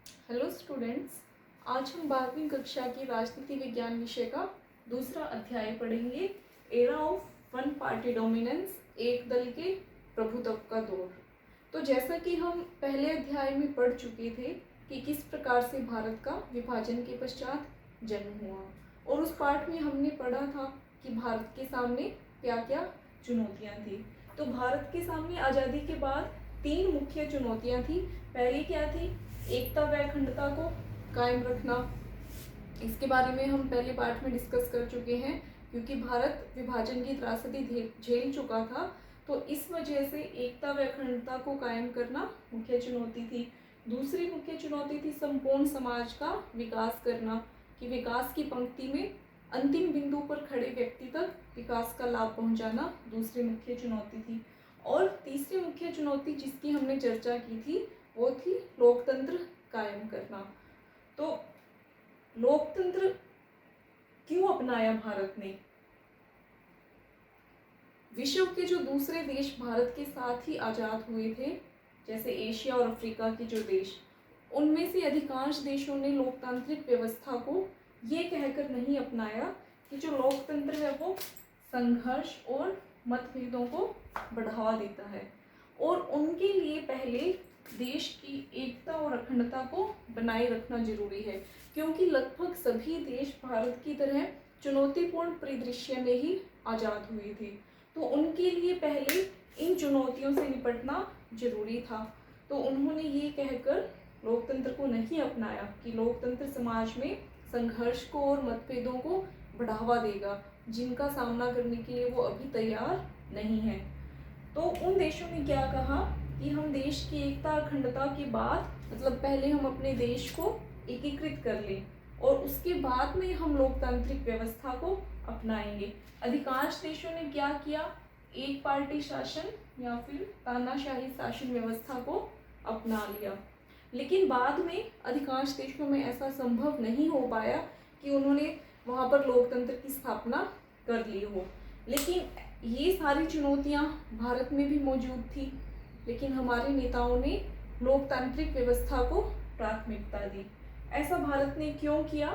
Hello students, आज हम 12वीं कक्षा की राजनीति विज्ञान विषय का दूसरा अध्याय पढ़ेंगे। Era of one party dominance, एक दल के प्रभुत्व का दौर। तो जैसा कि हम पहले अध्याय में पढ़ चुके थे कि किस प्रकार से भारत का विभाजन के पश्चात जन्म हुआ, और उस पाठ में हमने पढ़ा था कि भारत के सामने क्या क्या चुनौतियाँ थी। तो भारत के सामने आज़ादी के बाद 3 मुख्य चुनौतियाँ थी। पहली क्या थी? एकता व अखंडता को कायम रखना। इसके बारे में हम पहले पार्ट में डिस्कस कर चुके हैं, क्योंकि भारत विभाजन की त्रासदी झेल चुका था, तो इस वजह से एकता व अखंडता को कायम करना मुख्य चुनौती थी। दूसरी मुख्य चुनौती थी संपूर्ण समाज का विकास करना, कि विकास की पंक्ति में अंतिम बिंदु पर खड़े व्यक्ति तक विकास का लाभ पहुंचाना दूसरी मुख्य चुनौती थी। और तीसरी मुख्य चुनौती जिसकी हमने चर्चा की थी वो थी लोकतंत्र कायम करना। तो लोकतंत्र क्यों अपनाया भारत ने? विश्व के जो दूसरे देश भारत के साथ ही आज़ाद हुए थे, जैसे एशिया और अफ्रीका के जो देश, उनमें से अधिकांश देशों ने लोकतांत्रिक व्यवस्था को ये कहकर नहीं अपनाया कि जो लोकतंत्र है वो संघर्ष और मतभेदों को बढ़ावा देता है, और उनके लिए पहले देश की एकता और अखंडता को बनाए रखना जरूरी है, क्योंकि लगभग सभी देश भारत की तरह चुनौतीपूर्ण परिदृश्य में ही आज़ाद हुए थे। तो उनके लिए पहले इन चुनौतियों से निपटना जरूरी था। तो उन्होंने ये कहकर लोकतंत्र को नहीं अपनाया कि लोकतंत्र समाज में संघर्ष को और मतभेदों को बढ़ावा देगा, जिनका सामना करने के लिए वो अभी तैयार नहीं है। तो उन देशों ने क्या कहा कि हम देश की एकता अखंडता के बाद, मतलब पहले हम अपने देश को एकीकृत कर लें और उसके बाद में हम लोकतांत्रिक व्यवस्था को अपनाएंगे। अधिकांश देशों ने क्या किया? एक पार्टी शासन या फिर तानाशाही शासन व्यवस्था को अपना लिया। लेकिन बाद में अधिकांश देशों में ऐसा संभव नहीं हो पाया कि उन्होंने वहाँ पर लोकतंत्र की स्थापना कर ली हो। लेकिन ये सारी चुनौतियाँ भारत में भी मौजूद थी, लेकिन हमारे नेताओं ने लोकतांत्रिक व्यवस्था को प्राथमिकता दी। ऐसा भारत ने क्यों किया?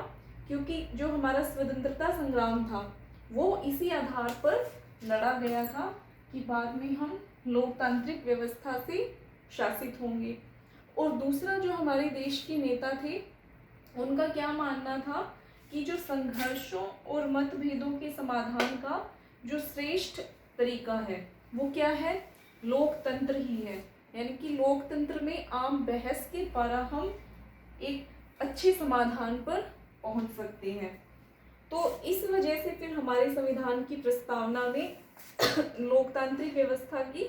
क्योंकि जो हमारा स्वतंत्रता संग्राम था वो इसी आधार पर लड़ा गया था कि बाद में हम लोकतांत्रिक व्यवस्था से शासित होंगे। और दूसरा, जो हमारे देश के नेता थे उनका क्या मानना था कि जो संघर्षों और मतभेदों के समाधान का जो श्रेष्ठ तरीका है वो क्या है? लोकतंत्र ही है। यानी कि लोकतंत्र में आम बहस के द्वारा हम एक अच्छे समाधान पर पहुंच सकते हैं। तो इस वजह से फिर हमारे संविधान की प्रस्तावना में लोकतांत्रिक व्यवस्था की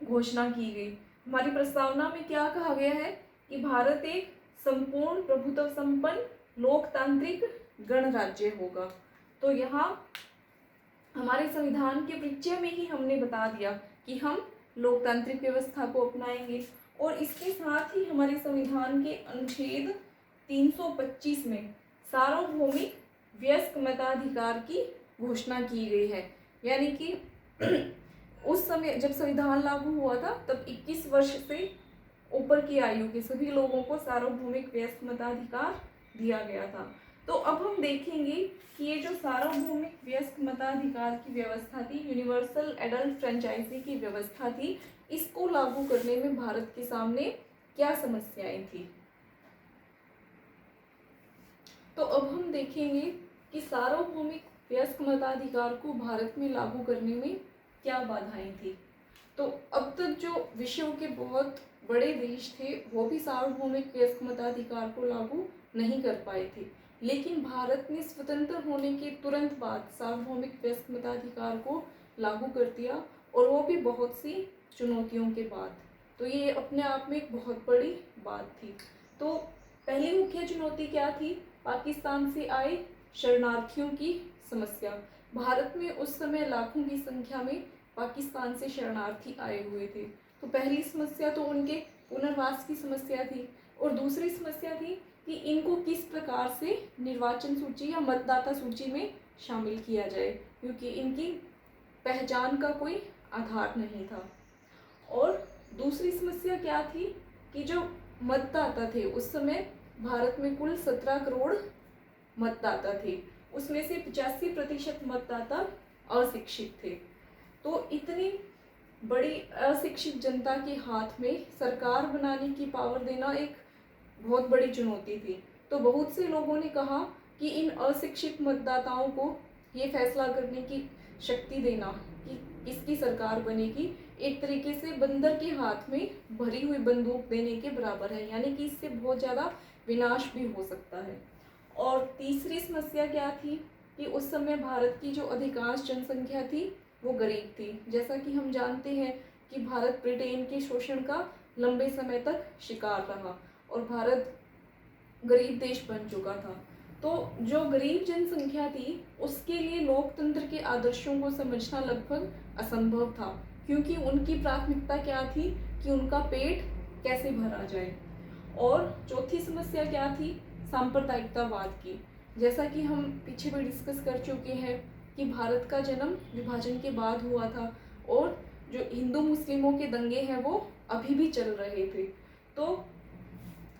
घोषणा की गई। हमारी प्रस्तावना में क्या कहा गया है कि भारत एक संपूर्ण प्रभुत्व संपन्न लोकतांत्रिक गणराज्य होगा। तो यहाँ हमारे संविधान के परिचय में ही हमने बता दिया कि हम लोकतांत्रिक व्यवस्था को अपनाएंगे। और इसके साथ ही हमारे संविधान के अनुच्छेद 325 में सार्वभौमिक वयस्क मताधिकार की घोषणा की गई है। यानी कि उस समय जब संविधान लागू हुआ था तब 21 वर्ष से ऊपर की आयु के सभी लोगों को सार्वभौमिक वयस्क मताधिकार दिया गया था। तो अब हम देखेंगे कि ये जो सार्वभौमिक वयस्क मताधिकार की व्यवस्था थी, यूनिवर्सल एडल्ट फ्रेंचाइजी की व्यवस्था थी, इसको लागू करने में भारत के सामने क्या समस्याएं थी। तो अब हम देखेंगे कि सार्वभौमिक वयस्क मताधिकार को भारत में लागू करने में क्या बाधाएं थी। तो अब तक जो विश्व के बहुत बड़े देश थे वो भी सार्वभौमिक वयस्क मताधिकार को लागू नहीं कर पाए थे, लेकिन भारत ने स्वतंत्र होने के तुरंत बाद सार्वभौमिक वयस्क मताधिकार को लागू कर दिया, और वो भी बहुत सी चुनौतियों के बाद। तो ये अपने आप में एक बहुत बड़ी बात थी। तो पहली मुख्य चुनौती क्या थी? पाकिस्तान से आए शरणार्थियों की समस्या। भारत में उस समय लाखों की संख्या में पाकिस्तान से शरणार्थी आए हुए थे। तो पहली समस्या तो उनके पुनर्वास की समस्या थी, और दूसरी समस्या थी कि इनको किस प्रकार से निर्वाचन सूची या मतदाता सूची में शामिल किया जाए, क्योंकि इनकी पहचान का कोई आधार नहीं था। और दूसरी समस्या क्या थी कि जो मतदाता थे। उस समय भारत में कुल 17 करोड़ मतदाता थे, उसमें से 85% मतदाता अशिक्षित थे। तो इतनी बड़ी अशिक्षित जनता के हाथ में सरकार बनाने की पावर देना एक बहुत बड़ी चुनौती थी। तो बहुत से लोगों ने कहा कि इन अशिक्षित मतदाताओं को ये फैसला करने की शक्ति देना कि किसकी सरकार बनेगी, एक तरीके से बंदर के हाथ में भरी हुई बंदूक देने के बराबर है, यानी कि इससे बहुत ज़्यादा विनाश भी हो सकता है। और तीसरी समस्या क्या थी कि उस समय भारत की जो अधिकांश जनसंख्या थी वो गरीब थी। जैसा कि हम जानते हैं कि भारत ब्रिटेन के शोषण का लंबे समय तक शिकार रहा और भारत गरीब देश बन चुका था। तो जो गरीब जनसंख्या थी उसके लिए लोकतंत्र के आदर्शों को समझना लगभग असंभव था, क्योंकि उनकी प्राथमिकता क्या थी कि उनका पेट कैसे भरा जाए। और चौथी समस्या क्या थी, सांप्रदायिकतावाद की। जैसा कि हम पीछे भी डिस्कस कर चुके हैं कि भारत का जन्म विभाजन के बाद हुआ था और जो हिंदू मुस्लिमों के दंगे हैं वो अभी भी चल रहे थे। तो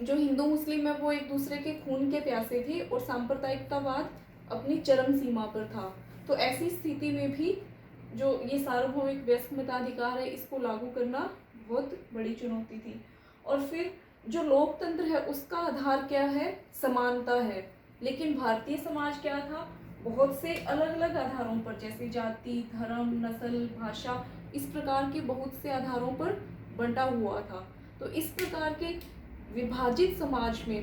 जो हिंदू मुस्लिम है वो एक दूसरे के खून के प्यासे थे और सांप्रदायिकतावाद अपनी चरम सीमा पर था। तो ऐसी स्थिति में भी जो ये सार्वभौमिक वयस्क मताधिकार है इसको लागू करना बहुत बड़ी चुनौती थी। और फिर जो लोकतंत्र है उसका आधार क्या है, समानता है। लेकिन भारतीय समाज क्या था, बहुत से अलग अलग आधारों पर, जैसे जाति, धर्म, नस्ल, भाषा, इस प्रकार के बहुत से आधारों पर बंटा हुआ था। तो इस प्रकार के विभाजित समाज में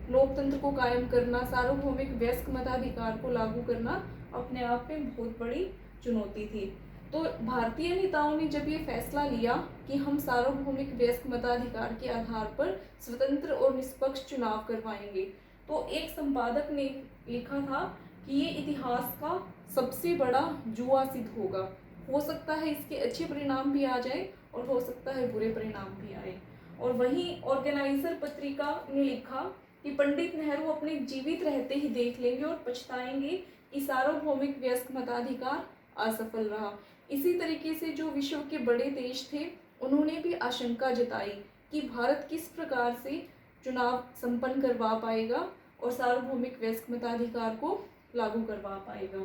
लोकतंत्र को कायम करना, सार्वभौमिक वयस्क मताधिकार को लागू करना अपने आप में बहुत बड़ी चुनौती थी। तो भारतीय नेताओं ने जब ये फैसला लिया कि हम सार्वभौमिक वयस्क मताधिकार के आधार पर स्वतंत्र और निष्पक्ष चुनाव करवाएंगे, तो एक संपादक ने लिखा था कि ये इतिहास का सबसे बड़ा जुआ सिद्ध होगा। हो सकता है इसके अच्छे परिणाम भी आ जाए और हो सकता है बुरे परिणाम भी आए। और वहीं ऑर्गेनाइजर पत्रिका ने लिखा कि पंडित नेहरू अपने जीवित रहते ही देख लेंगे और पछताएंगे कि सार्वभौमिक वयस्क मताधिकार असफल रहा। इसी तरीके से जो विश्व के बड़े देश थे उन्होंने भी आशंका जताई कि भारत किस प्रकार से चुनाव संपन्न करवा पाएगा और सार्वभौमिक वयस्क मताधिकार को लागू करवा पाएगा।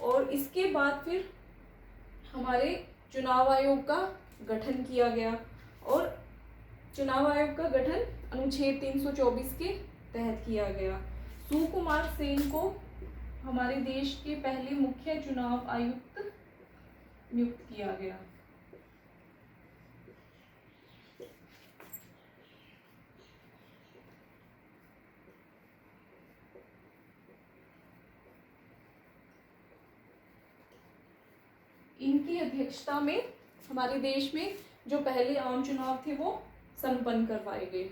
और इसके बाद फिर हमारे चुनाव आयोग का गठन किया गया और चुनाव आयोग का गठन अनुच्छेद 324 के तहत किया गया। सुकुमार सेन को हमारे देश के पहले मुख्य चुनाव आयुक्त नियुक्त किया गया। इनकी अध्यक्षता में हमारे देश में जो पहले आम चुनाव थे वो संपन्न करवाए गए।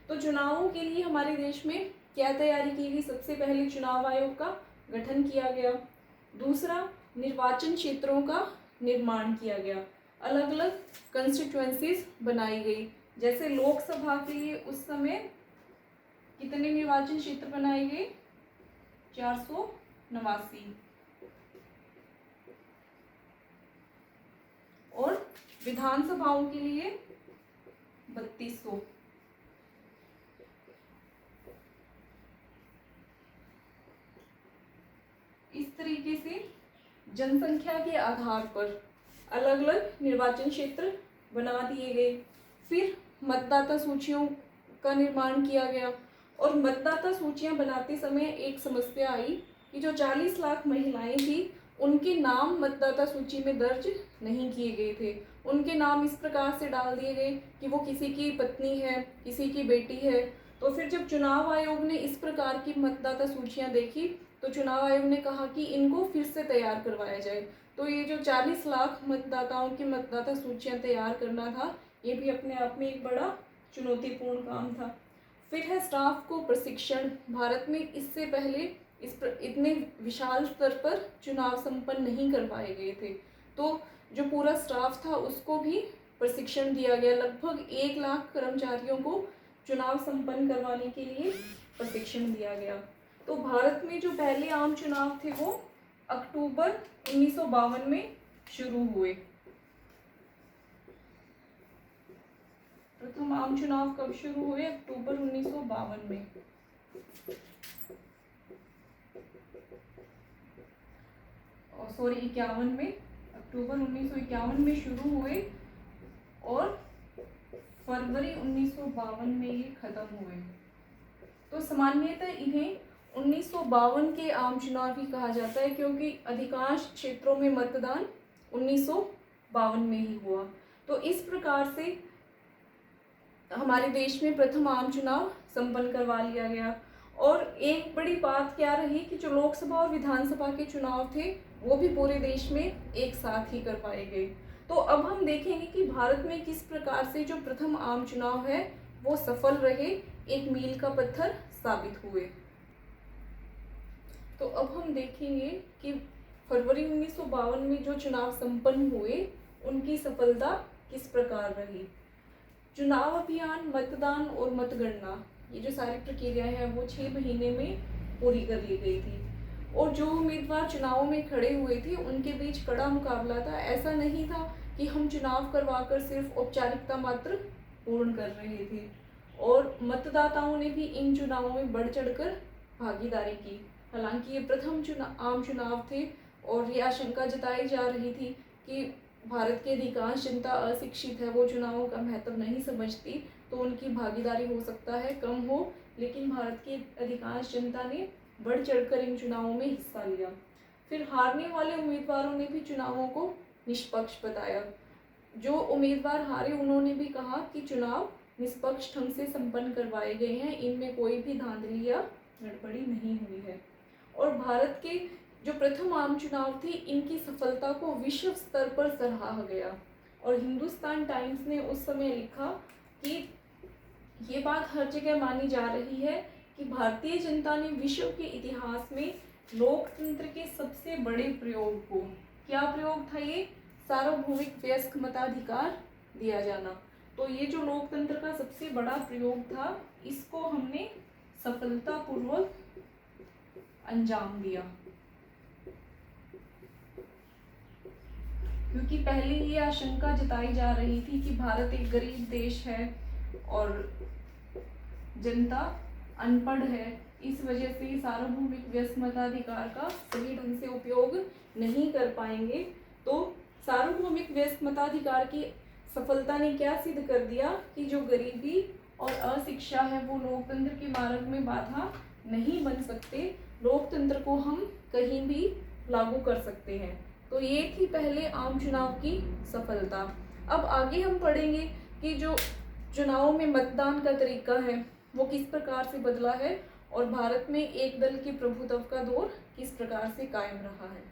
तो चुनावों के लिए हमारे देश में क्या तैयारी की गई, सबसे पहले चुनाव आयोग का गठन किया गया। दूसरा, निर्वाचन क्षेत्रों का निर्माण किया गया, अलग अलग कंस्टिट्यूएंसीज बनाई गई। जैसे लोकसभा के लिए उस समय कितने निर्वाचन क्षेत्र बनाए गए, 489, और विधानसभाओं के लिए 3200। इस तरीके से जनसंख्या के आधार पर अलग अलग निर्वाचन क्षेत्र बना दिए गए। फिर मतदाता सूचियों का निर्माण किया गया और मतदाता सूचियां बनाते समय एक समस्या आई कि जो 40 लाख महिलाएं थी उनके नाम मतदाता सूची में दर्ज नहीं किए गए थे। उनके नाम इस प्रकार से डाल दिए गए कि वो किसी की पत्नी है, किसी की बेटी है। तो फिर जब चुनाव आयोग ने इस प्रकार की मतदाता सूचियां देखी तो चुनाव आयोग ने कहा कि इनको फिर से तैयार करवाया जाए। तो ये जो 40 लाख मतदाताओं की मतदाता सूचियां तैयार करना था, ये भी अपने आप में एक बड़ा चुनौतीपूर्ण काम था। फिर है स्टाफ को प्रशिक्षण। भारत में इससे पहले इतने विशाल स्तर पर चुनाव संपन्न नहीं करवाए गए थे। तो जो पूरा स्टाफ था उसको भी प्रशिक्षण दिया गया। लगभग 1 लाख कर्मचारियों को चुनाव संपन्न करवाने के लिए प्रशिक्षण दिया गया। तो भारत में जो पहले आम चुनाव थे वो अक्टूबर 1952 में शुरू हुए। प्रथम आम चुनाव कब शुरू हुए? अक्टूबर 1952 में। सॉरी 51 में, अक्टूबर 1951 में शुरू हुए और फरवरी 1952 में ये खत्म हुए। तो सामान्यतः इन्हें 1952 के आम चुनाव ही कहा जाता है, क्योंकि अधिकांश क्षेत्रों में मतदान 1952 में ही हुआ। तो इस प्रकार से हमारे देश में प्रथम आम चुनाव संपन्न करवा लिया गया। और एक बड़ी बात क्या रही कि जो लोकसभा और विधानसभा के चुनाव थे वो भी पूरे देश में एक साथ ही कर पाए गए। तो अब हम देखेंगे कि भारत में किस प्रकार से जो प्रथम आम चुनाव है वो सफल रहे, एक मील का पत्थर साबित हुए। तो अब हम देखेंगे कि फरवरी 1952 में जो चुनाव संपन्न हुए उनकी सफलता किस प्रकार रही। चुनाव अभियान, मतदान और मतगणना, ये जो सारी प्रक्रिया है वो 6 महीने में पूरी कर ली गई थी। और जो उम्मीदवार चुनावों में खड़े हुए थे उनके बीच कड़ा मुकाबला था। ऐसा नहीं था कि हम चुनाव करवाकर सिर्फ औपचारिकता मात्र पूर्ण कर रहे थे। और मतदाताओं ने भी इन चुनावों में बढ़ चढ़कर भागीदारी की। हालांकि ये प्रथम आम चुनाव थे और ये आशंका जताई जा रही थी कि भारत की अधिकांश जनता अशिक्षित है, वो चुनावों का महत्व नहीं समझती, तो उनकी भागीदारी हो सकता है कम हो। लेकिन भारत की अधिकांश जनता ने बढ़ चढ़कर इन चुनावों में हिस्सा लिया। फिर हारने वाले उम्मीदवारों ने भी चुनावों को निष्पक्ष बताया। जो उम्मीदवार हारे उन्होंने भी कहा कि चुनाव निष्पक्ष ढंग से संपन्न करवाए गए हैं, इनमें कोई भी धांधली या गड़बड़ी नहीं हुई है। और भारत के जो प्रथम आम चुनाव थे इनकी सफलता को विश्व स्तर पर सराहा गया। और हिंदुस्तान टाइम्स ने उस समय लिखा कि ये बात हर जगह मानी जा रही है कि भारतीय जनता ने विश्व के इतिहास में लोकतंत्र के सबसे बड़े प्रयोग को, क्या प्रयोग था ये? सार्वभौमिक वयस्क मताधिकार दिया जाना। तो ये जो लोकतंत्र का सबसे बड़ा प्रयोग था इसको हमने सफलतापूर्वक अंजाम दिया। क्योंकि पहले ये आशंका जताई जा रही थी कि भारत एक गरीब देश है और जनता अनपढ़ है, इस वजह से सार्वभौमिक वयस्क मताधिकार का सही ढंग से उपयोग नहीं कर पाएंगे। तो सार्वभौमिक वयस्क मताधिकार की सफलता ने क्या सिद्ध कर दिया कि जो गरीबी और अशिक्षा है वो लोकतंत्र के मार्ग में बाधा नहीं बन सकते, लोकतंत्र को हम कहीं भी लागू कर सकते हैं। तो ये थी पहले आम चुनाव की सफलता। अब आगे हम पढ़ेंगे कि जो चुनावों में मतदान का तरीका है वो किस प्रकार से बदला है और भारत में एक दल के प्रभुत्व का दौर किस प्रकार से कायम रहा है।